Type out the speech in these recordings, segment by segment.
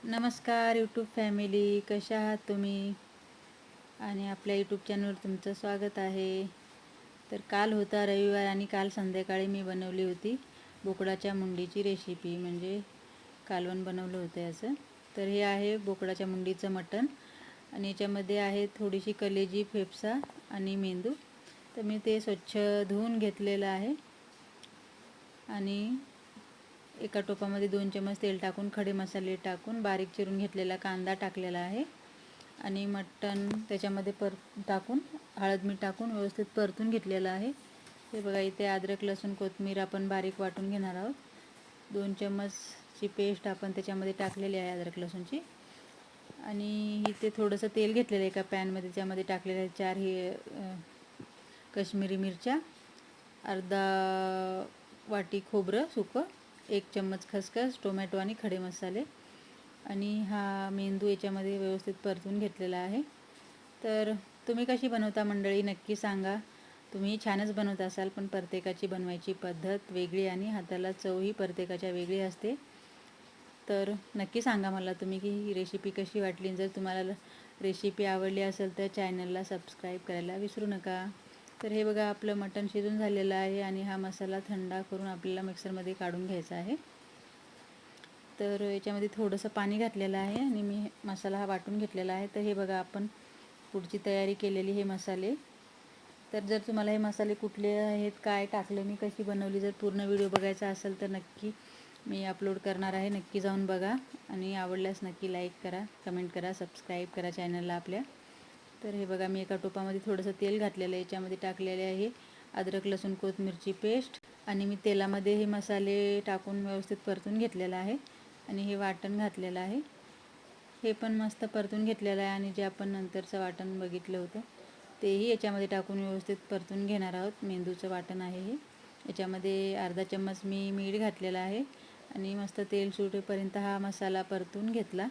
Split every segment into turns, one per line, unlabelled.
नमस्कार YouTube family, कशा आहात तुम्ही? आणि आपल्या यूट्यूब चॅनलवर तुमचं स्वागत आहे. तर काल होता रविवार आणि काल संध्याकाळी मी बनवली होती बोकडाच्या मुंडीची रेसिपी, म्हणजे कालवण बनवलं होतं याचं. तर हे आहे बोकडाच्या मुंडीचं मटण आणि याच्यामध्ये आहे थोडीशी कलेजी, फेफसा आणि मेंदू. तर मी ते स्वच्छ धुवून घेतलेलं आहे आणि एका टोपामध्ये 2 चमच तेल टाकून खडे मसाले टाकून बारीक चिरून घेतलेला कांदा टाकलेला आहे आणि मटण त्याच्यामध्ये टाकून हळद मीठ टाकून व्यवस्थित परतून घेतलेलं आहे. हे बघा, इथे अद्रक लसूण कोथिंबीर आपण बारीक वाटून घेणार आहोत. 2 चमचची पेस्ट आपण त्याच्यामध्ये टाकलेली आहे अद्रक लसूणची. आणि इथे थोडंसं तेल घेतलेलं आहे एका पॅनमध्ये, त्याच्यामध्ये टाकलेलं आहे 4 काश्मीरी मिरच्या, अर्धा वाटी खोबरं सुकं, 1 चम्मच खसखस, टोमॅटो आणि खडे मसाले आणि हा मेंदू याच्यामध्ये व्यवस्थित परतून घेतलेला आहे. तर तुम्ही कशी बनवता मंडळी, नक्की सांगा. तुम्ही छानच बनवत असाल, पण प्रत्येकाची बनवायची पद्धत वेगळी आणि हाताला चवही प्रत्येकाच्या वेगळी असते. तर नक्की सांगा मला तुम्ही की ही रेसिपी कशी वाटली. जर तुम्हाला रेसिपी आवडली असेल तर चॅनलला सबस्क्राईब करायला विसरू नका. तर हे बघा, आपलं मटण शिजून झालेलं आहे आणि हा मसाला थंडा करून आपल्याला मिक्सरमध्ये काढून घ्यायचा आहे. तर याच्यामध्ये थोडंसं पाणी घातलेलं आहे आणि मी मसाला हा वाटून घेतलेला आहे. तर हे बघा, आपण पुढची तयारी केलेली हे मसाले. तर जर तुम्हाला हे मसाले कुठले आहेत, काय टाकलं, मी कशी बनवली, जर पूर्ण व्हिडिओ बघायचा असेल तर नक्की मी अपलोड करणार आहे. नक्की जाऊन बघा आणि आवडल्यास नक्की लाईक करा, कमेंट करा, सबस्क्राईब करा चॅनलला आपल्या. तर हे बघा, मी एका टोपामध्ये थोडंसं तेल घातलेलं आहे, याच्यामध्ये टाकलेले आहे अद्रक लसूण कोथिंबीरची पेस्ट आणि मी तेलामध्ये हे मसाले टाकून व्यवस्थित परतून घेतलेलं आहे आणि हे वाटण घातलेलं आहे. हे पण मस्त परतून घेतलेलं आहे आणि जे आपण नंतरचं वाटण बघितलं होतं तेही याच्यामध्ये टाकून व्यवस्थित परतून घेणार आहोत. मेंदूचं वाटण आहे हे. याच्यामध्ये अर्धा चम्मच मी मीठ घातलेलं आहे आणि मस्त तेल सुटेपर्यंत हा मसाला परतून घेतला,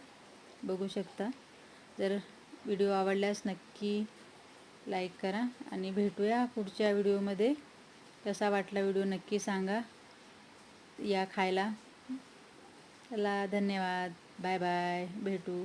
बघू शकता. जर व्हिडिओ आवडल्यास नक्की लाईक करा आणि भेटूया पुढच्या व्हिडिओमध्ये. कसा वाटला व्हिडिओ नक्की सांगा. या खायला. चला, धन्यवाद, बाय बाय, भेटू.